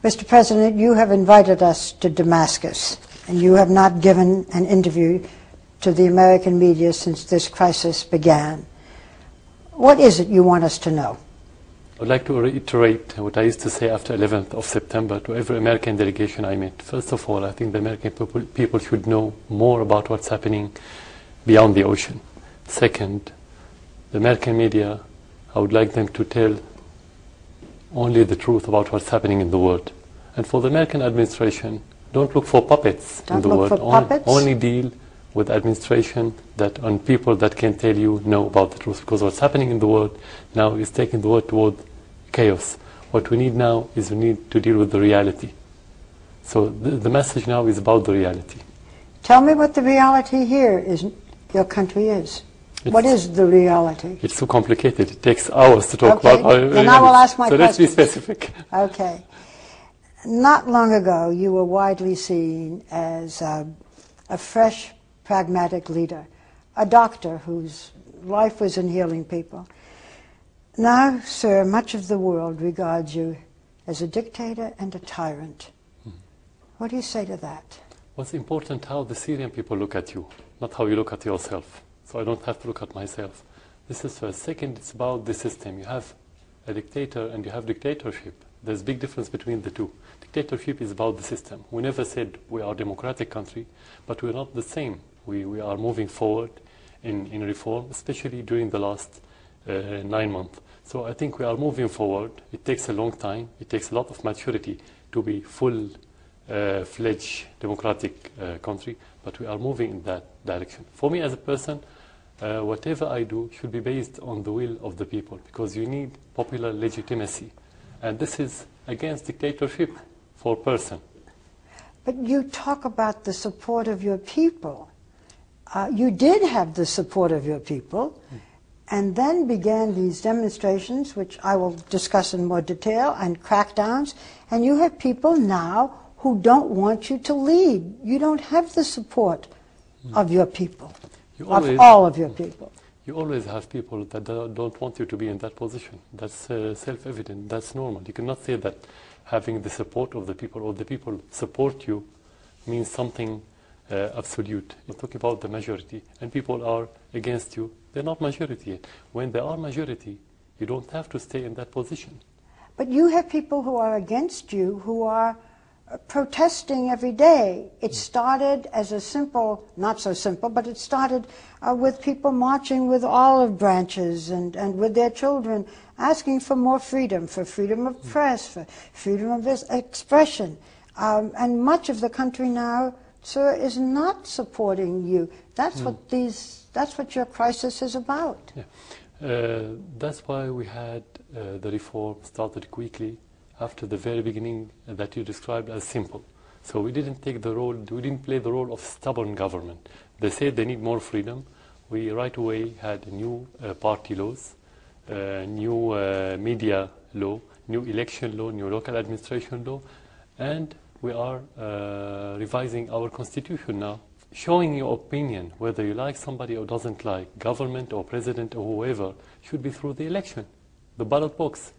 Mr. President, you have invited us to Damascus, and you have not given an interview to the American media since this crisis began. What is it you want us to know? I would like to reiterate what I used to say after 11th of September to every American delegation I met. First of all, I think the American people should know more about what's happening beyond the ocean. Second, the American media, I would like them to tell only the truth about what's happening in the world. And for the American administration, don't look for puppets in the world. Only deal with administration on people that can tell you no about the truth. Because what's happening in the world now is taking the world toward chaos. What we need now is we need to deal with the reality. So the message now is about the reality. Tell me what the reality here is, your country is. What is the reality? It's too complicated. It takes hours to talk about. Then I will ask my question. So let's be specific. Okay. Not long ago, you were widely seen as a fresh, pragmatic leader, a doctor whose life was in healing people. Now, sir, much of the world regards you as a dictator and a tyrant. What do you say to that? What's important how the Syrian people look at you, not how you look at yourself. So I don't have to look at myself. This is first. Second, it's about the system. You have a dictator and you have dictatorship. There's a big difference between the two. Dictatorship is about the system. We never said we are a democratic country, but we're not the same. We are moving forward in reform, especially during the last 9 months. So I think we are moving forward. It takes a long time. It takes a lot of maturity to be full-fledged democratic country, but we are moving in that direction. For me as a person, whatever I do should be based on the will of the people, because you need popular legitimacy. And this is against dictatorship for a person. But you talk about the support of your people. You did have the support of your people, and then began these demonstrations, which I will discuss in more detail, and crackdowns, and you have people now who don't want you to lead. You don't have the support of your people, of all of your people. You always have people that don't want you to be in that position. That's self-evident. That's normal. You cannot say that having the support of the people or the people support you means something absolute. You're talking about the majority, and people are against you. They're not majority yet. When they are majority, you don't have to stay in that position. But you have people who are against you who are protesting every day. It started as a simple, not so simple, but it started with people marching with olive branches and with their children, asking for more freedom, for freedom of press, for freedom of expression. And much of the country now, sir, is not supporting you. That's what your crisis is about. Yeah. That's why we had the reform started quickly after the very beginning that you described as simple. So we didn't play the role of stubborn government. They said they need more freedom. We right away had new party laws, new media law, new election law, new local administration law, and we are revising our constitution now, showing your opinion, whether you like somebody or doesn't like, government or president or whoever, should be through the election, the ballot box.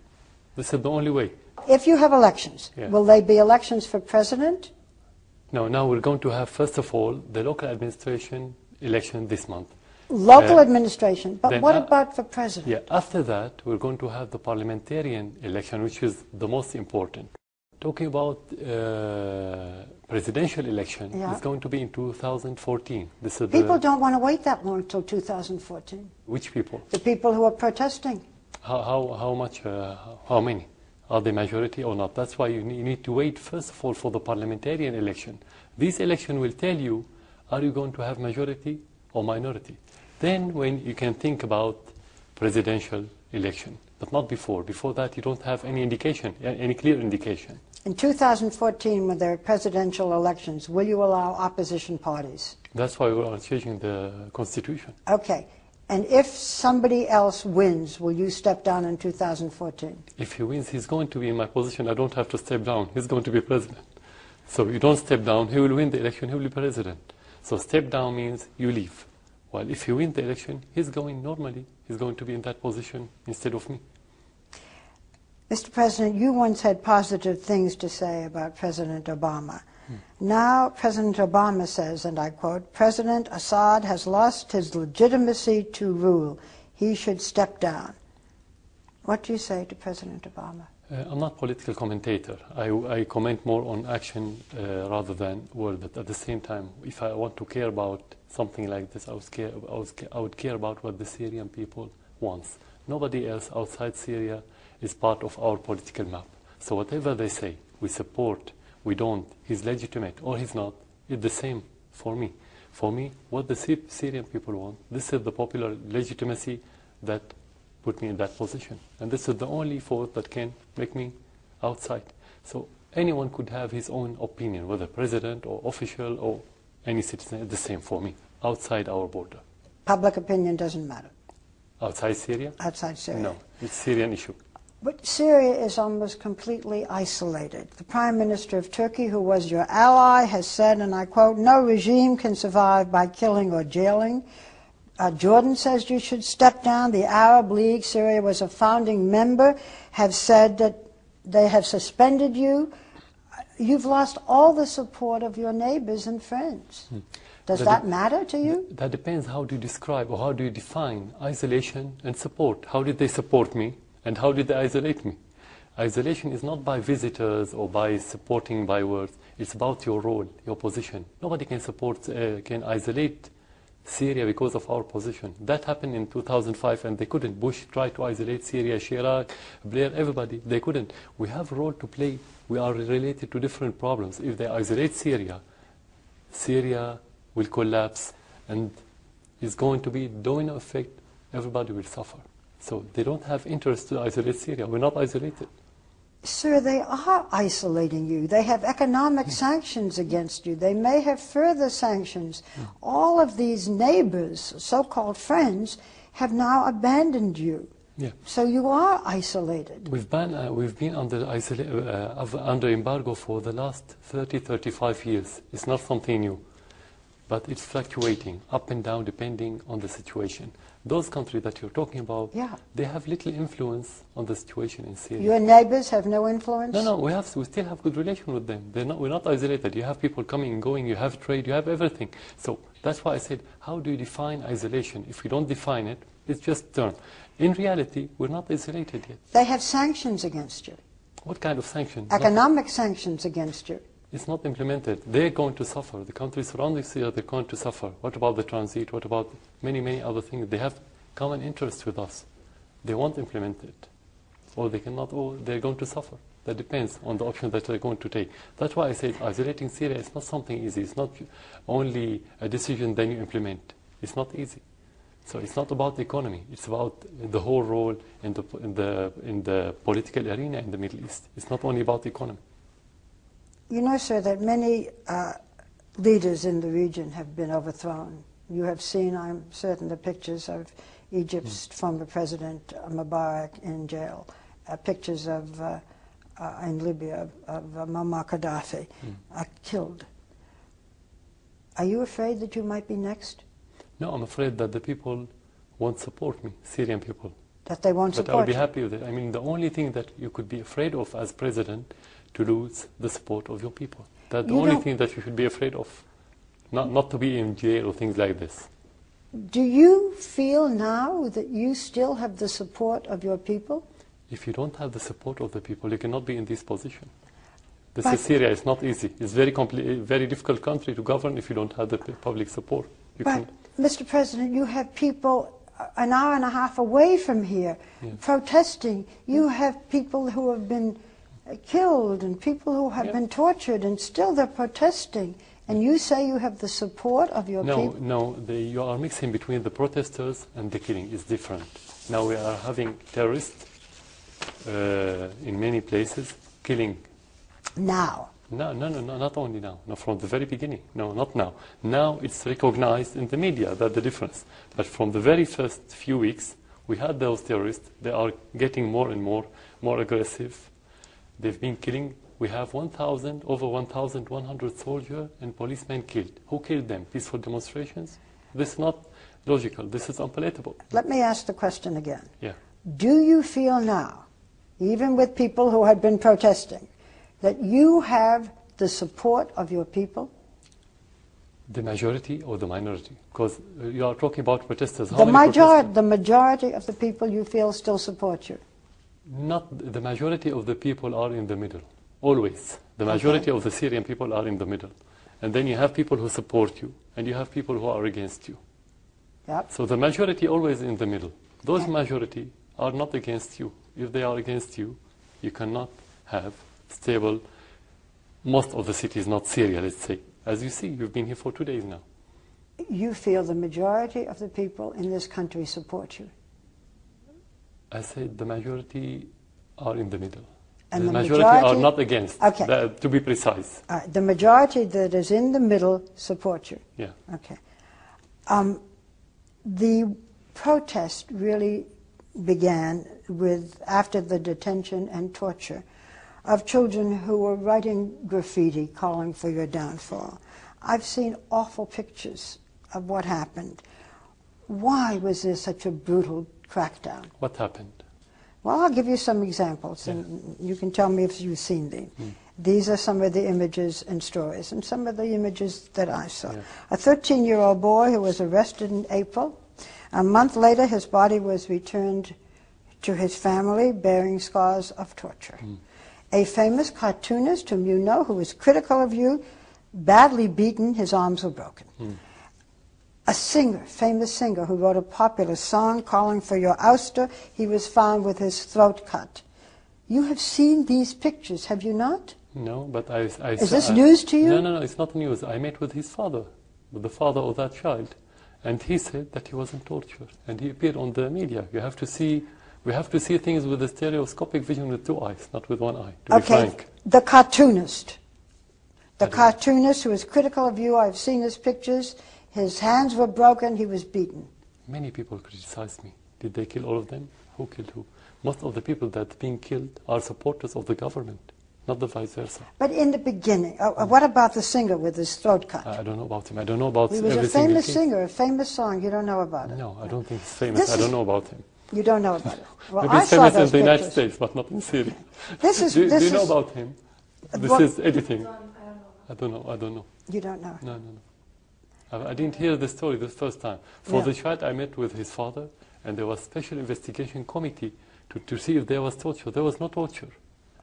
This is the only way. If you have elections, will they be elections for president? No, now we're going to have, first of all, the local administration election this month. Local administration, but what about for president? Yeah, after that, we're going to have the parliamentarian election, which is the most important. Talking about presidential election, it's going to be in 2014. This is people don't want to wait that long until 2014. Which people? The people who are protesting. How much? How many? Are they majority or not? That's why you need to wait, first of all, for the parliamentarian election. This election will tell you, are you going to have majority or minority? Then when you can think about presidential election, but not before. Before that, you don't have any indication, any clear indication. In 2014, when there are presidential elections, will you allow opposition parties? That's why we are changing the constitution. Okay. And if somebody else wins, will you step down in 2014? If he wins, he's going to be in my position. I don't have to step down. He's going to be president. So you don't step down. He will win the election. He will be president. So step down means you leave. While if he wins the election, he's going to be in that position instead of me. Mr. President, you once had positive things to say about President Obama. Now President Obama says, and I quote, "President Assad has lost his legitimacy to rule. He should step down." What do you say to President Obama? I'm not a political commentator. I comment more on action rather than word. But at the same time, if I want to care about something like this, I would care about what the Syrian people wants. Nobody else outside Syria is part of our political map. So whatever they say, we support, we don't, he's legitimate or he's not, it's the same for me. For me, what the Syrian people want, this is the popular legitimacy that put me in that position. And this is the only force that can make me outside. So anyone could have his own opinion, whether president or official or any citizen, it's the same for me, outside our border. Public opinion doesn't matter. Outside Syria? Outside Syria. No, it's a Syrian issue. But Syria is almost completely isolated. The Prime Minister of Turkey, who was your ally, has said, and I quote, "No regime can survive by killing or jailing." Jordan says you should step down. The Arab League, Syria was a founding member, have said that they have suspended you. You've lost all the support of your neighbors and friends. Does that matter to you? That depends how do you describe or how do you define isolation and support. How did they support me and how did they isolate me? Isolation is not by visitors or by supporting by words. It's about your role, your position. Nobody can can isolate Syria because of our position. That happened in 2005 and they couldn't. Bush tried to isolate Syria, Chirac, Blair, everybody. They couldn't. We have a role to play. We are related to different problems. If they isolate Syria, Syria will collapse and it's going to be domino effect. Everybody will suffer. So they don't have interest to isolate Syria. We're not isolated. Sir, they are isolating you. They have economic sanctions against you. They may have further sanctions. All of these neighbors, so-called friends, have now abandoned you. Yeah. So you are isolated. We've been under embargo for the last 30, 35 years. It's not something new. But it's fluctuating up and down depending on the situation. Those countries that you're talking about, they have little influence on the situation in Syria. Your neighbors have no influence? No, we still have good relation with them. We're not isolated. You have people coming and going, you have trade, you have everything. So that's why I said, how do you define isolation? If you don't define it, it's just term. In reality, we're not isolated yet. They have sanctions against you. What kind of sanctions? Economic sanctions against you. It's not implemented. They're going to suffer. The countries surrounding Syria, they're going to suffer. What about the transit? What about many, many other things? They have common interests with us. They won't implement it. Or they cannot, or they're going to suffer. That depends on the option that they're going to take. That's why I said isolating Syria is not something easy. It's not only a decision then you implement. It's not easy. So it's not about the economy. It's about the whole role in the political arena in the Middle East. It's not only about the economy. You know, sir, that many leaders in the region have been overthrown. You have seen, I'm certain, the pictures of Egypt's former president Mubarak in jail, pictures of, in Libya, of Muammar Gaddafi killed. Are you afraid that you might be next? No, I'm afraid that the people won't support me, Syrian people. That they won't support you? But I'll be happy with it. I mean, the only thing that you could be afraid of as president to lose the support of your people. That's the only thing that you should be afraid of. Not to be in jail or things like this. Do you feel now that you still have the support of your people? If you don't have the support of the people, you cannot be in this position. This is Syria. It's not easy. It's very difficult country to govern if you don't have the public support. But, Mr. President, you have people an hour and a half away from here protesting. You have people who have been killed and people who have been tortured, and still they're protesting. And you say you have the support of your people? No, you are mixing between the protesters and the killing. It's different. Now we are having terrorists in many places killing. Now? No, not only now. No, from the very beginning. No, not now. Now it's recognized in the media, that's the difference. But from the very first few weeks, we had those terrorists. They are getting more and more aggressive. They've been killing. We have over 1,100 soldiers and policemen killed. Who killed them? Peaceful demonstrations? This is not logical. This is unpalatable. Let me ask the question again. Yeah. Do you feel now even with people who had been protesting, that you have the support of your people? The majority or the minority? Because you are talking about protesters. How The many protesters? the majority of the people you feel still support you. Not the majority of the people are in the middle, always. The majority of the Syrian people are in the middle. And then you have people who support you, and you have people who are against you. Yep. So the majority always in the middle. Those majority are not against you. If they are against you, you cannot have stable, most of the city is not Syria, let's say. As you see, you've been here for 2 days now. You feel the majority of the people in this country support you. I said the majority are in the middle. And the majority are not against, okay. To be precise. The majority that is in the middle support you. Yeah. Okay. The protest really began after the detention and torture of children who were writing graffiti calling for your downfall. I've seen awful pictures of what happened. Why was there such a brutal crackdown? What happened? Well, I'll give you some examples, and you can tell me if you've seen them. These are some of the images and stories, and some of the images that I saw. Yeah. A 13-year-old boy who was arrested in April. A month later, his body was returned to his family, bearing scars of torture. A famous cartoonist whom you know, who was critical of you, badly beaten, his arms were broken. A singer, famous singer, who wrote a popular song calling for your ouster, he was found with his throat cut. You have seen these pictures, have you not? No, but I Is this news to you? No, it's not news. I met with his father, with the father of that child, and he said that he wasn't tortured, and he appeared on the media. We have to see things with a stereoscopic vision with 2 eyes, not with 1 eye, to be frank. The cartoonist. The cartoonist who was critical of you, I've seen his pictures. His hands were broken, he was beaten. Many people criticized me. Did they kill all of them? Who killed who? Most of the people that are being killed are supporters of the government, not the vice versa. But in the beginning, what about the singer with his throat cut? I don't know about him. I don't know about He was a famous singer, a famous song. You don't know about it? No, I don't think he's famous. I don't know about him. You don't know about it? Well, Maybe he's famous in the United States, but not in Syria. Do you know about him? This is editing. I don't know. You don't know? No. I didn't hear the story the first time. For the child, I met with his father, and there was a special investigation committee to see if there was torture. There was no torture.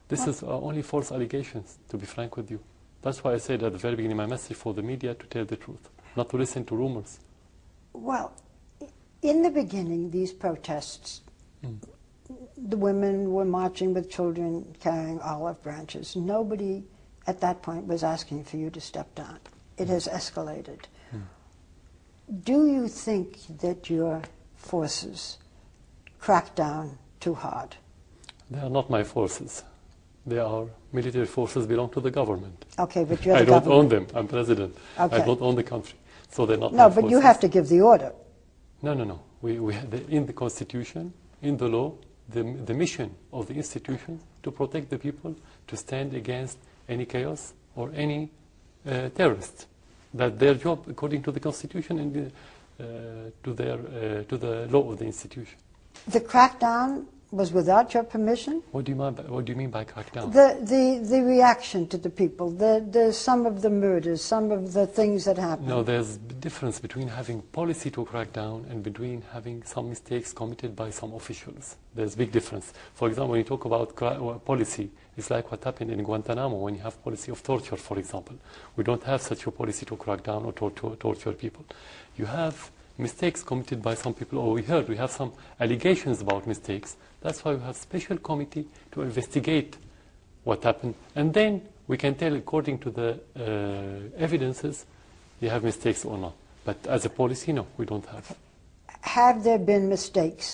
This is only false allegations, to be frank with you. That's why I said at the very beginning my message for the media to tell the truth, not to listen to rumors. Well, in the beginning, these protests, the women were marching with children carrying olive branches. Nobody at that point was asking for you to step down. It has escalated. Do you think that your forces crack down too hard? They are not my forces. They are military forces belong to the government. Okay, but you're the I don't government. own them. I'm president. Okay. I don't own the country. So they're not my No, but forces. you have to give the order. No. We have in the Constitution, in the law, the mission of the institution to protect the people, to stand against any chaos or any terrorist. That's their job according to the Constitution and to the law of the institution. The crackdown was without your permission? What do you mean by crackdown? The reaction to the people, some of the murders, some of the things that happened. No, there's a difference between having policy to crack down and between having some mistakes committed by some officials. There's a big difference. For example, when you talk about policy, it's like what happened in Guantanamo when you have policy of torture, for example. We don't have such a policy to crack down or torture people. You have mistakes committed by some people, or we have some allegations about mistakes. That's why we have a special committee to investigate what happened. And then we can tell, according to the evidences, you have mistakes or not. But as a policy, no, we don't have. Have there been mistakes